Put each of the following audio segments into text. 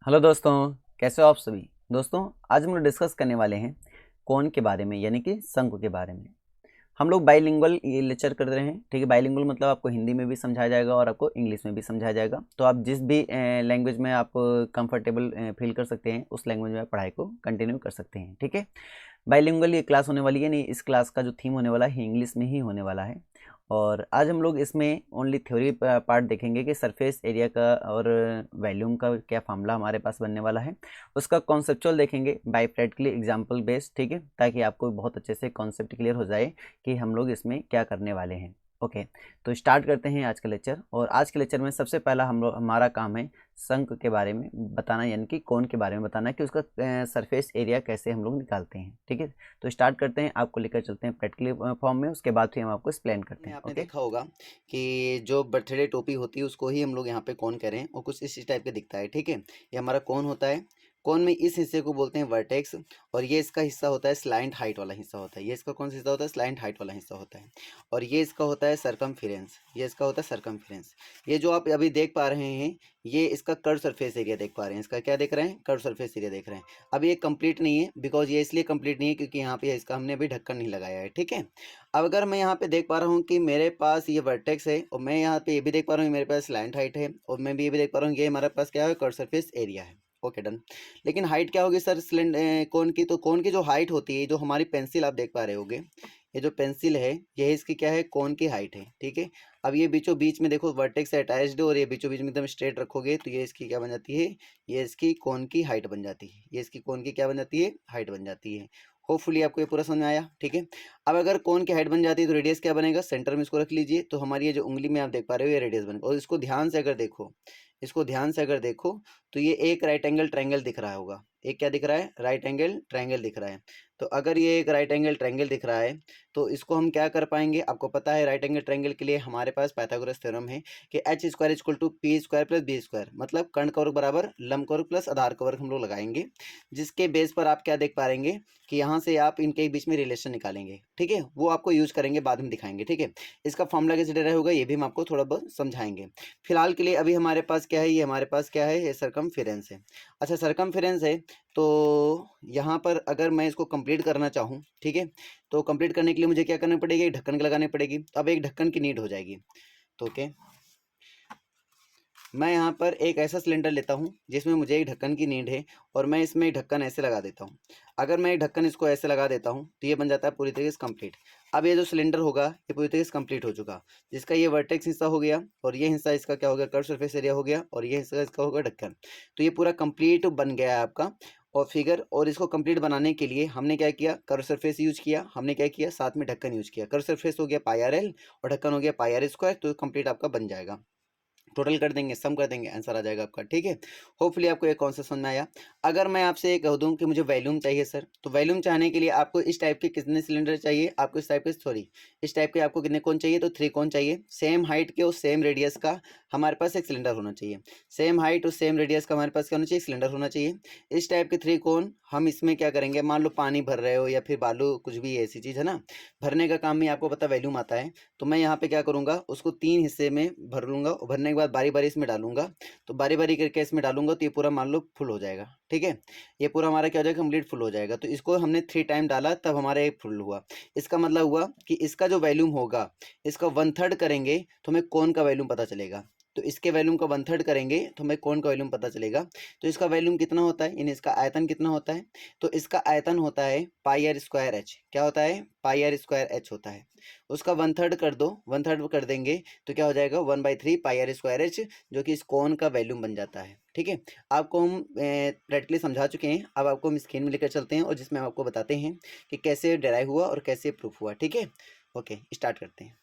Hello दोस्तों, कैसे हो आप सभी। दोस्तों, आज हम लोग डिस्कस करने वाले हैं कौन के बारे में, यानी कि शंकु के बारे में। हम लोग बाइलिंगुअल ये लेक्चर कर रहे हैं, ठीक है। बाइलिंगुअल मतलब आपको हिंदी में भी समझाया जाएगा और आपको इंग्लिश में भी समझाया जाएगा। तो आप जिस भी लैंग्वेज में आप कंफर्टेबल फील कर सकते हैं, उस लैंग्वेज में आप पढ़ाई को कंटिन्यू कर सकते हैं, ठीक है। बाइलिंगुअल ये क्लास होने वाली है, नहीं, इस क्लास का जो थीम होने वाला है इंग्लिश में ही होने वाला है। और आज हम लोग इसमें ओनली थ्योरी पार्ट देखेंगे कि सरफेस एरिया का और वॉल्यूम का क्या फार्मूला हमारे पास बनने वाला है। उसका कॉन्सेप्चुअल देखेंगे बाय प्रैक्टिकली एग्जांपल बेस्ड, ठीक है, ताकि आपको बहुत अच्छे से कॉन्सेप्ट क्लियर हो जाए कि हम लोग इसमें क्या करने वाले हैं। ओके, तो स्टार्ट करते हैं आज का लेक्चर। और आज के लेक्चर में सबसे पहला हम लोग हमारा काम है शंक के बारे में बताना, यानी कि कोन के बारे में बताना कि उसका सरफेस एरिया कैसे हम लोग निकालते हैं, ठीक है। तो स्टार्ट करते हैं, आपको लेकर चलते हैं प्रैक्टिकली फॉर्म में, उसके बाद फिर हम आपको एक्सप्लेन करते में हैं। आपने ओके, देखा होगा कि जो बर्थडे टोपी होती है उसको ही हम लोग यहाँ पे कौन कह रहे हैं और कुछ इस टाइप का दिखता है। ठीक है, ये हमारा कौन होता है। कौन में इस हिस्से को बोलते हैं वर्टेक्स और ये इसका हिस्सा होता है स्लाइंट हाइट वाला हिस्सा होता है। ये इसका कौन सा हिस्सा होता है? स्लाइंट हाइट वाला हिस्सा होता है। और ये इसका होता है सरकमफेरेंस। ये इसका होता है सरकमफेरेंस। ये जो आप अभी देख पा रहे हैं ये इसका कर्व सरफेस एरिया देख पा रहे हैं। इसका क्या देख रहे हैं? कर्व सरफेस एरिया देख रहे हैं। अब ये कंप्लीट नहीं है, बिकॉज ये इसलिए कंप्लीट नहीं है क्योंकि यहाँ पे इसका हमने अभी ढक्कन नहीं लगाया है। ठीक है, अब अगर मैं यहाँ पे देख पा रहा हूँ कि मेरे पास ये वर्टेक्स है और मैं यहाँ पे ये भी देख पा रहा हूँ मेरे पास स्लैंट हाइट है और मैं भी ये भी देख पा रहा हूँ ये हमारे पास क्या है? कर्व सरफेस एरिया है। Okay, done. लेकिन हाइट क्या होगी सर कोन की? तो कोन की जो हाइट होती है, जो हमारी पेंसिल आप देख पा रहे होगे, ये जो पेंसिल है ये इसकी क्या है? कोन की हाइट है। ठीक है, अब ये बीचों बीच में देखो वर्टेक्स से अटैच्ड है और ये बीचों बीच में एकदम स्ट्रेट रखोगे तो ये इसकी क्या बन जाती है? ये इसकी कोन की हाइट बन जाती है। ये इसकी कोन की क्या बन जाती है? हाइट बन जाती है। होपफुली आपको ये पूरा समझ में आया। ठीक है, अब अगर कोन की हाइट बन जाती है तो रेडियस क्या बनेगा? सेंटर में इसको रख लीजिए तो हमारी ये जो उंगली में आप देख पा रहे हो ये रेडियस बनेगा। और इसको ध्यान से अगर देखो, इसको ध्यान से अगर देखो तो ये एक राइट एंगल ट्रायंगल दिख रहा होगा। एक क्या दिख रहा है? राइट एंगल ट्रायंगल दिख रहा है। तो अगर ये एक राइट एंगल ट्रायंगल दिख रहा है तो इसको हम क्या कर पाएंगे? आपको पता है राइट एंगल ट्रायंगल के लिए हमारे पास पाइथागोरस थ्योरम है कि H square equal to P square plus B square, मतलब कर्ण का वर्ग बराबर लंब का वर्ग प्लस आधार का वर्ग हम लोग लगाएंगे, जिसके बेस पर आप क्या देख पाएंगे कि यहाँ से आप इनके बीच में रिलेशन निकालेंगे। ठीक है, वो आपको यूज करेंगे, बाद में दिखाएंगे। ठीक है, इसका फॉर्मूला कैसे डेराइव होगा ये भी हम आपको थोड़ा बहुत समझाएंगे। फिलहाल के लिए अभी हमारे पास क्या है? ये हमारे पास क्या है? ये सरकमफेरेंस है। अच्छा, सरकमफेरेंस है तो यहाँ पर अगर मैं इसको कंप्लीट करना चाहूँ, ठीक है, तो कंप्लीट करने के लिए मुझे क्या करना पड़ेगी? एक ढक्कन लगानी पड़ेगी। अब एक ढक्कन की नीड हो जाएगी। तो ओके, मैं यहाँ पर एक ऐसा सिलेंडर लेता हूँ जिसमें मुझे एक ढक्कन की नीड है और मैं इसमें एक ढक्कन ऐसे लगा देता हूँ। अगर मैं एक ढक्कन इसको ऐसे लगा देता हूँ तो ये बन जाता है पूरी तरीके से कंप्लीट। अब ये जो सिलेंडर होगा ये पूरी तरीके से कंप्लीट हो चुका, जिसका ये वर्टेक्स हिस्सा हो गया और ये हिस्सा इसका क्या हो गया? कर्व सरफेस एरिया हो गया और ये हिस्सा इसका होगा ढक्कन। तो ये पूरा कंप्लीट बन गया है आपका और फिगर। और इसको कंप्लीट बनाने के लिए हमने क्या किया? कर्व सरफेस यूज किया, हमने क्या किया? साथ में ढक्कन यूज किया। कर्व सरफेस हो गया पाई आर एल और ढक्कन हो गया पाई आर स्क्वायर, तो कंप्लीट आपका बन जाएगा। टोटल कर देंगे, सम कर देंगे, आंसर आ जाएगा आपका। ठीक है, होपफुली आपको एक कॉन्सेप्ट समझ में आया। अगर मैं आपसे ये कह दूं कि मुझे वॉल्यूम चाहिए सर, तो वॉल्यूम चाहने के लिए आपको इस टाइप के कितने सिलेंडर चाहिए? आपको इस टाइप के, सॉरी, इस टाइप के आपको कितने कोन चाहिए? तो 3 कोन चाहिए, सेम हाइट के और सेम रेडियस का हमारे पास एक सिलेंडर होना चाहिए। सेम हाइट और सेम रेडियस का हमारे पास क्या होना चाहिए? सिलेंडर होना चाहिए। इस टाइप के 3 कोन हम इसमें क्या करेंगे? मान लो पानी भर रहे हो या फिर बालू, कुछ भी ऐसी चीज़ है ना, भरने का काम में आपको पता वॉल्यूम आता है। तो मैं यहाँ पे क्या करूँगा? उसको 3 हिस्से में भर लूँगा और भरने के बाद बारी बारी इसमें डालूंगा। तो बारी बारी करके इसमें डालूंगा तो ये पूरा मान लो फुल हो जाएगा। ठीक है, ये पूरा हमारा क्या हो जाएगा? कंप्लीट फुल हो जाएगा। तो इसको हमने 3 टाइम डाला तब हमारा एक फुल हुआ। इसका मतलब हुआ कि इसका जो वैल्यूम होगा इसका 1/3 करेंगे तो हमें कौन का वैल्यूम पता चलेगा। तो इसके वैल्यूम का 1/3 करेंगे तो हमें कौन का वैल्यूम पता चलेगा। तो इसका वैल्यूम कितना होता है, यानी इसका आयतन कितना होता है? तो इसका आयतन होता है पाई आर स्क्वायर एच। क्या होता है? पाई आर स्क्वायर एच होता है। उसका 1/3 कर दो, 1/3 कर देंगे तो क्या हो जाएगा? 1/3 पाई आर स्क्वायर एच, जो कि इस कोन का वैल्यूम बन जाता है। ठीक है, आपको हम प्रैक्टिकली समझा चुके हैं। अब आपको हम स्क्रीन में लेकर चलते हैं और जिसमें हम आपको बताते हैं कि कैसे डेराइव हुआ और कैसे प्रूफ हुआ। ठीक है, ओके, स्टार्ट करते हैं।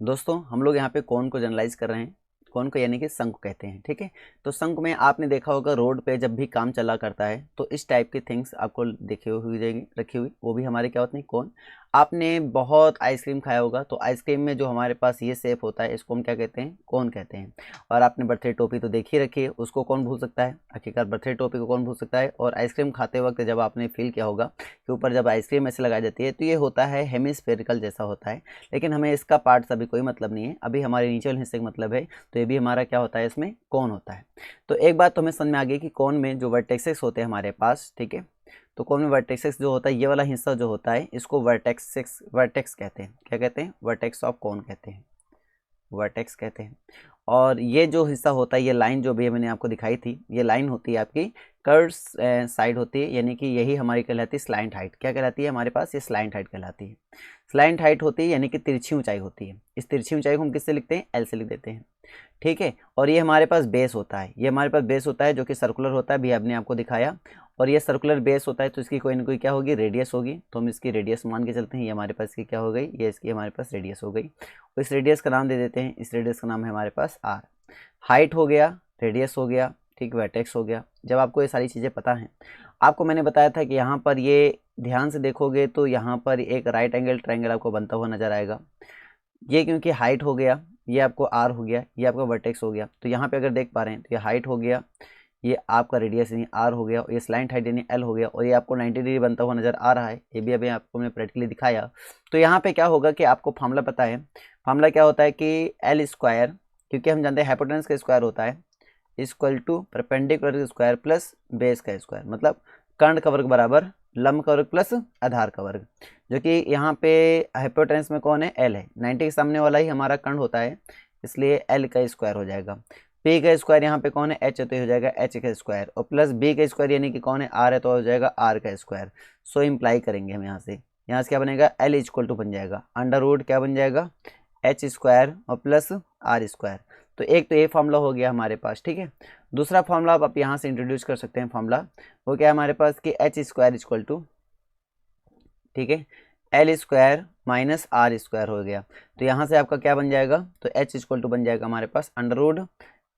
दोस्तों, हम लोग यहाँ पे कौन को जनरलाइज कर रहे हैं। कौन को यानी कि शंकु कहते हैं, ठीक है। तो शंकु में आपने देखा होगा रोड पे जब भी काम चला करता है तो इस टाइप की थिंग्स आपको देखी हुई जाएगी रखी हुई, वो भी हमारे क्या होते हैं? कौन। आपने बहुत आइसक्रीम खाया होगा, तो आइसक्रीम में जो हमारे पास ये शेप होता है इसको हम क्या कहते हैं, कोन कहते हैं। और आपने बर्थडे टॉफी तो देखी रखी है, उसको कौन भूल सकता है, आखिरकार बर्थडे टॉफी को कौन भूल सकता है। और आइसक्रीम खाते वक्त जब आपने फील किया होगा कि ऊपर जब आइसक्रीम ऐसे लगाई जाती है तो ये होता है हेमिस्फेरिकल जैसा होता है, लेकिन हमें इसका पार्ट से अभी कोई मतलब नहीं है, अभी हमारे नीचे वाले हिस्से का मतलब है। तो ये भी हमारा क्या होता है, इसमें कोन होता है। तो एक बात तो हमें समझ में आ गई कि कोन में जो वर्टेक्सेस होते हैं हमारे पास, ठीक है, तो कोन में वर्टेक्सेस जो होता है, ये वाला हिस्सा जो होता है इसको वर्टेक्स कहते हैं। क्या कहते हैं, वर्टेक्स ऑफ कोन कहते हैं, वर्टेक्स कहते हैं। और ये जो हिस्सा होता है, ये लाइन जो भी मैंने आपको दिखाई थी, ये लाइन होती है आपकी कर्व साइड होती है, यानी कि यही हमारी कहलाती है स्लाइंट हाइट। क्या कहलाती है हमारे पास, ये स्लाइंट हाइट कहलाती है। स्लाइंट हाइट होती है यानी कि तिरछी ऊंचाई होती है। इस तिरछी ऊंचाई को हम किससे लिखते हैं, एल से लिख देते हैं, ठीक है। और ये हमारे पास बेस होता है, ये हमारे पास बेस होता है जो कि सर्कुलर होता है, भी आपने आपको दिखाया। और ये सर्कुलर बेस होता है तो इसकी कोई ना कोई क्या होगी, रेडियस होगी। तो हम इसकी रेडियस मान के चलते हैं, ये हमारे पास इसकी क्या हो गई, ये इसकी हमारे पास रेडियस हो गई। तो इस रेडियस का नाम दे देते हैं, इस रेडियस का नाम है हमारे पास आर। हाइट हो गया, रेडियस हो गया, ठीक, वर्टेक्स हो गया। जब आपको ये सारी चीज़ें पता हैं, आपको मैंने बताया था कि यहाँ पर ये ध्यान से देखोगे तो यहाँ पर एक राइट एंगल ट्रायंगल आपको बनता हुआ नजर आएगा। ये क्योंकि हाइट हो गया, ये आपको आर हो गया, ये आपका वर्टेक्स हो गया। तो यहाँ पे अगर देख पा रहे हैं तो ये हाइट हो गया, ये आपका रेडियस यानी आर हो गया, और ये स्लाइंट हाइट यानी एल हो गया, और ये आपको 90 डिग्री बनता हुआ नजर आ रहा है। ये भी अभी आपको मैंने प्रैक्टिकली दिखाया। तो यहाँ पे क्या होगा कि आपको फार्मूला पता है। फार्मूला क्या होता है कि एल स्क्वायर, क्योंकि हम जानते हैं हाइपोटेनस का स्क्वायर होता है, इक्वल टू परपेंडिकुलर का स्क्वायर प्लस बेस का स्क्वायर, मतलब कर्ण का वर्ग बराबर लंब का वर्ग प्लस आधार का वर्ग। जो कि यहाँ पे हाइपोटेनस में कौन है, एल है, 90 के सामने वाला ही हमारा कर्ण होता है, इसलिए एल का स्क्वायर हो जाएगा। पी का स्क्वायर यहाँ पे कौन है, एच है, तो हो जाएगा एच का स्क्वायर, और प्लस बी का स्क्वायर यानी कि कौन है, आर है, तो हो जाएगा आर का स्क्वायर। सो इम्प्लाई करेंगे हम यहाँ से क्या बनेगा, एल इक्वल टू बन जाएगा अंडर रूट क्या बन जाएगा, एच स्क्वायर और प्लस आर स्क्वायर। तो एक तो ये फॉर्मूला हो गया हमारे पास, ठीक है। दूसरा फॉर्मूला आप यहाँ से इंट्रोड्यूस कर सकते हैं फॉर्मूला, वो क्या है हमारे पास कि एच स्क्वायर इक्वल टू, ठीक है, L square minus R square हो गया। तो यहाँ से आपका क्या बन जाएगा, तो एच इक्वल टू बन जाएगा हमारे पास under root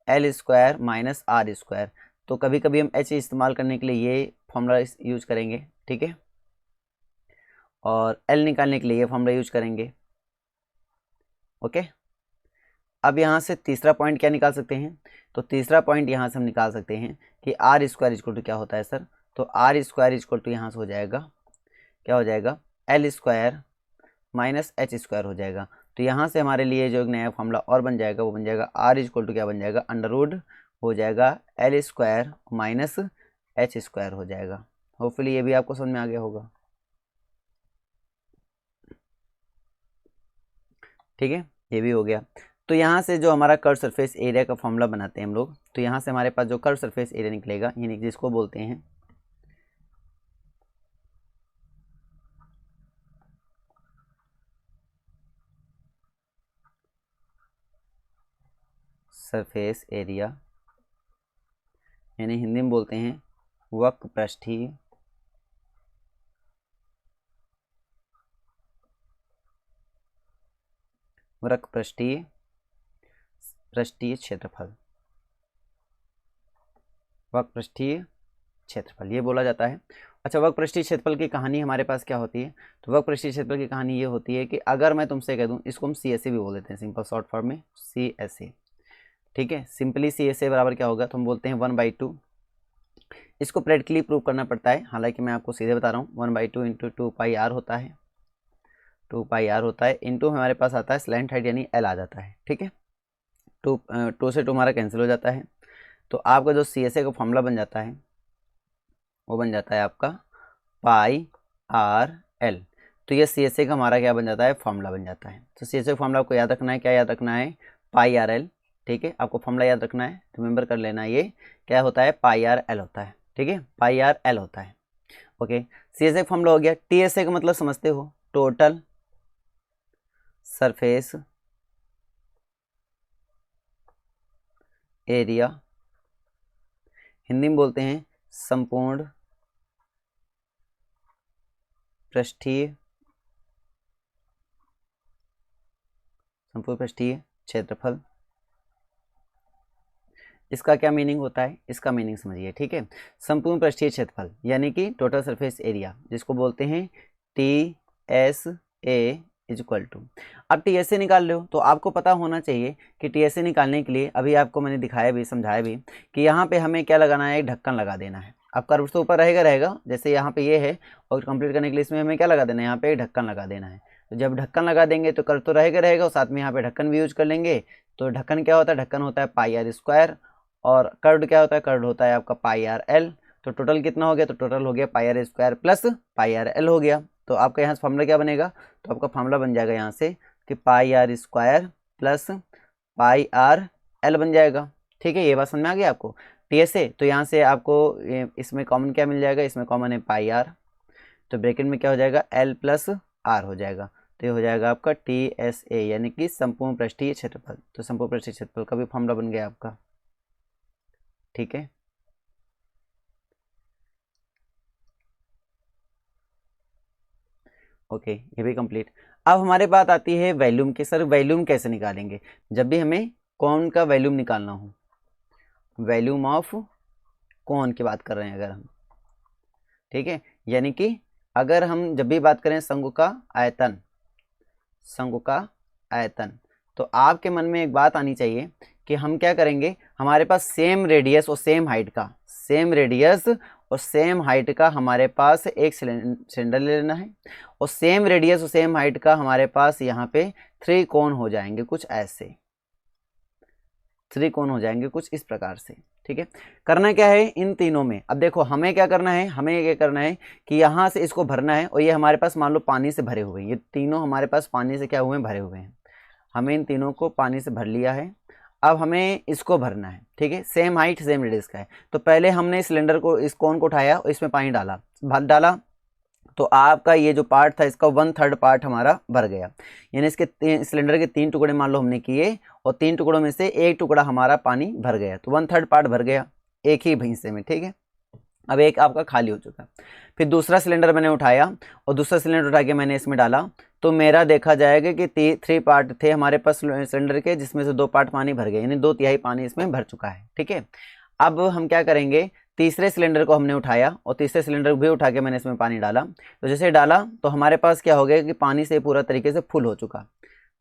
L square minus R square. तो कभी कभी हम एच इस्तेमाल करने के लिए ये फॉर्मूला यूज करेंगे, ठीक है, और एल निकालने के लिए ये फॉर्मूला यूज करेंगे, ओके। अब यहाँ से तीसरा पॉइंट क्या निकाल सकते हैं, तो तीसरा पॉइंट यहाँ से हम निकाल सकते हैं कि आर स्क्वायर इक्वल टू क्या होता है सर, तो आर स्क्वायर इक्वल टू यहाँ से हो जाएगा, क्या हो जाएगा, L square minus H square हो जाएगा। तो यहाँ से हमारे लिए जो एक नया फॉर्मूला और बन जाएगा, वो बन जाएगा आर इक्वल टू क्या बन जाएगा, अंडर रूट हो जाएगा L square minus H square हो जाएगा। होपफुली ये भी आपको समझ में आ गया होगा, ठीक है, ये भी हो गया। तो यहाँ से जो हमारा कर्व सरफेस एरिया का फॉर्मूला बनाते हैं हम लोग, तो यहाँ से हमारे पास जो कर्व सरफेस एरिया निकलेगा, यानी जिसको बोलते हैं सरफेस एरिया, यानी हिंदी में बोलते हैं वक्रपृष्ठीय वक्रपृष्ठीय पृष्ठीय क्षेत्रफल, वक्रपृष्ठीय क्षेत्रफल ये बोला जाता है। अच्छा, वक्रपृष्ठीय क्षेत्रफल की कहानी हमारे पास क्या होती है, तो वक्रपृष्ठीय क्षेत्रफल की कहानी ये होती है कि अगर मैं तुमसे कह दूं, इसको हम सी एस ए भी बोल देते हैं, सिंपल शॉर्ट फॉर्म में सी एस ए, ठीक है। सिंपली सी एस ए बराबर क्या होगा, तो हम बोलते हैं 1/2। इसको प्रैक्टिकली प्रूव करना पड़ता है, हालांकि मैं आपको सीधे बता रहा हूँ, 1/2 इंटू 2πr होता है, 2πr होता है, इंटू हमारे पास आता है स्लैंट हाइट यानी एल आ जाता है, ठीक है। टू से टू हमारा कैंसिल हो जाता है। तो आपका जो सी एस ए का फॉर्मूला बन जाता है, वो बन जाता है आपका πr/l। तो ये सी एस ए का हमारा क्या बन जाता है, फॉर्मूला बन जाता है। तो सी एस ए फॉर्मूला आपको याद रखना है, क्या याद रखना है, πr/l, ठीक है, आपको फॉर्मूला याद रखना है, रिमेंबर कर लेना है, ये क्या होता है, πr/l होता है, ठीक है, πr/l होता है, okay. C S A formula हो गया। टी एस ए का मतलब समझते हो, टोटल सरफेस एरिया, हिंदी में बोलते हैं संपूर्ण पृष्ठीय क्षेत्रफल। इसका क्या मीनिंग होता है, इसका मीनिंग समझिए, ठीक है। संपूर्ण पृष्ठीय क्षेत्रफल यानी कि टोटल सरफेस एरिया, जिसको बोलते हैं T S A equal to, अब टी एस ए निकाल लो तो आपको पता होना चाहिए कि टी एस ए निकालने के लिए अभी आपको मैंने दिखाया भी समझाया भी कि यहाँ पे हमें क्या लगाना है, एक ढक्कन लगा देना है। अब कर्व तो ऊपर रहेगा जैसे यहाँ पे ये है, और कंप्लीट करने के लिए इसमें हमें क्या लगा देना है, यहाँ पे एक ढक्कन लगा देना है। तो जब ढक्कन लगा देंगे तो कर्व तो रहेगा और साथ में यहाँ पे ढक्कन भी यूज कर लेंगे। तो ढक्कन क्या होता है, ढक्कन होता है पाई आर स्क्वायर, और कर्व क्या होता है, कर्व होता है आपका पाई आर एल। तो टोटल कितना हो गया, तो टोटल हो गया pi R square plus pi R L हो गया। तो आपका यहाँ से फॉर्मूला क्या बनेगा, तो आपका फॉर्मूला बन जाएगा यहाँ से कि pi R square plus pi R L बन जाएगा। ठीक है, ये बात समझ में आ गई आपको। टी एस ए तो यहाँ से आपको इसमें कॉमन क्या मिल जाएगा, इसमें कॉमन है पाई आर, तो ब्रैकेट में क्या हो जाएगा, एल प्लस आर हो जाएगा। तो ये हो जाएगा आपका टी एस ए यानी कि संपूर्ण पृष्ठीय क्षेत्रफल। तो संपूर्ण पृष्ठीय क्षेत्रफल का भी फॉर्मूला बन गया आपका। ठीक है, ओके, ये भी कंप्लीट। अब हमारे बात आती है वॉल्यूम की। सर वॉल्यूम कैसे निकालेंगे, जब भी हमें कौन का वॉल्यूम निकालना हो, वॉल्यूम ऑफ कौन की बात कर रहे हैं अगर हम, ठीक है, यानी कि अगर हम जब भी बात करें शंकु का आयतन, शंकु का आयतन, तो आपके मन में एक बात आनी चाहिए कि हम क्या करेंगे, हमारे पास सेम रेडियस और सेम हाइट का, सेम रेडियस और सेम हाइट का हमारे पास एक सिलेंडर ले लेना है, और सेम रेडियस और सेम हाइट का हमारे पास यहाँ पे 3 कोण हो जाएंगे कुछ ऐसे, 3 कोण हो जाएंगे कुछ इस प्रकार से। ठीक है, करना क्या है इन तीनों में, अब देखो हमें क्या करना है, हमें क्या करना है कि यहाँ से इसको भरना है, और ये हमारे पास मान लो पानी से भरे हुए हैं, ये तीनों हमारे पास पानी से क्या हुए हैं, भरे हुए हैं। हमें इन तीनों को पानी से भर लिया है, अब हमें इसको भरना है। ठीक है, सेम हाइट सेम रेडियस का है। तो पहले हमने सिलेंडर को, इस कोन को उठाया और इसमें पानी डाला, भर डाला, तो आपका ये जो पार्ट था इसका 1/3 पार्ट हमारा भर गया, यानी इसके सिलेंडर के 3 टुकड़े मान लो हमने किए, और 3 टुकड़ों में से एक टुकड़ा हमारा पानी भर गया, तो 1/3 पार्ट भर गया एक ही हिस्से में। ठीक है, अब एक आपका खाली हो चुका। फिर दूसरा सिलेंडर मैंने उठाया, और दूसरा सिलेंडर उठा के मैंने इसमें डाला, तो मेरा देखा जाएगा कि 3 पार्ट थे हमारे पास सिलेंडर के, जिसमें से 2 पार्ट पानी भर गए, यानी 2/3 पानी इसमें भर चुका है। ठीक है, अब हम क्या करेंगे, तीसरे सिलेंडर को हमने उठाया, और तीसरे सिलेंडर को भी उठा के मैंने इसमें पानी डाला, तो जैसे डाला तो हमारे पास क्या हो गया कि पानी से पूरा तरीके से फुल हो चुका,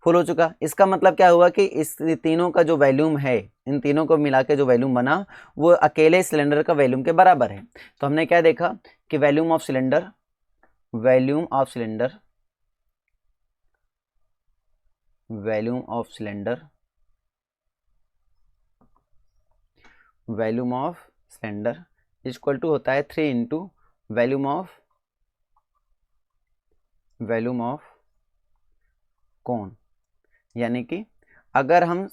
फुल हो चुका। इसका मतलब क्या हुआ कि इस तीनों का जो वॉल्यूम है, इन तीनों को मिला के जो वॉल्यूम बना वो अकेले सिलेंडर का वॉल्यूम के बराबर है। तो हमने क्या देखा कि volume of cylinder, volume of cylinder, volume of cylinder, volume of cylinder equal to होता है 3 इंटू वॉल्यूम ऑफ कोन। यानी कि अगर हम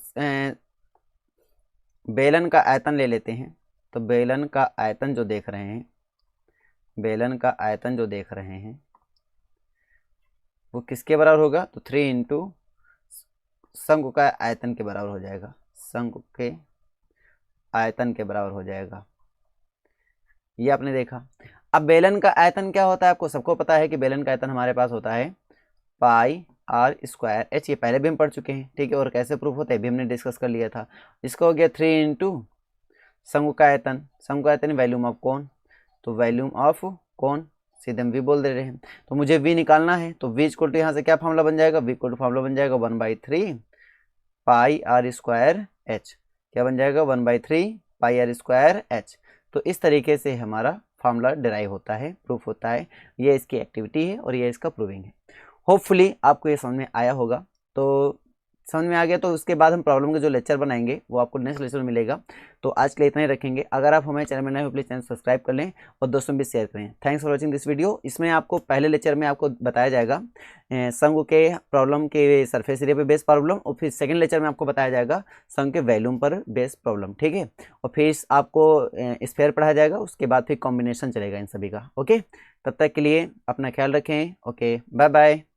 बेलन का आयतन ले लेते हैं, तो बेलन का आयतन जो देख रहे हैं, बेलन का आयतन जो देख रहे हैं वो किसके बराबर होगा, तो 3 इंटू शंकु का आयतन के बराबर हो जाएगा, शंकु के आयतन के बराबर हो जाएगा। ये आपने देखा। अब बेलन का आयतन क्या होता है, आपको सबको पता है कि बेलन का आयतन हमारे पास होता है पाई आर स्क्वायर एच, ये पहले भी हम पढ़ चुके हैं। ठीक है, और कैसे प्रूफ होता है भी हमने डिस्कस कर लिया था। इसका हो गया 3 इंटू शंकु का आयतन, शंकु का आयतन वॉल्यूम ऑफ कोन, तो वॉल्यूम ऑफ कोन सीधे हम वी बोल दे रहे हैं। तो मुझे वी निकालना है, तो वी इक्वल टू यहाँ से क्या फॉर्मूला बन जाएगा, वी इक्वल टू फॉर्मूला बन जाएगा 1/3 पाई आर स्क्वायर एच, क्या बन जाएगा 1/3 पाई आर स्क्वायर एच। तो इस तरीके से हमारा फार्मूला डिराइव होता है, प्रूफ होता है। ये इसकी एक्टिविटी है और ये इसका प्रूविंग है। होपफुली आपको ये समझ में आया होगा। तो समझ में आ गया तो उसके बाद हम प्रॉब्लम के जो लेक्चर बनाएंगे वो आपको नेक्स्ट लेक्चर में मिलेगा। तो आज के लिए इतना ही रखेंगे। अगर आप हमारे चैनल में नए हो प्लीज़ चैनल सब्सक्राइब कर लें और दोस्तों में भी शेयर करें। Thanks for watching this video. इसमें आपको पहले लेक्चर में आपको बताया जाएगा शंकु के प्रॉब्लम के सरफेस एरिया पे बेस प्रॉब्लम, और फिर सेकंड लेक्चर में आपको बताया जाएगा शंकु के वॉल्यूम पर बेस प्रॉब्लम। ठीक है, और फिर आपको स्फीयर पढ़ाया जाएगा, उसके बाद फिर कॉम्बिनेशन चलेगा इन सभी का। ओके, तब तक के लिए अपना ख्याल रखें। Okay, bye bye.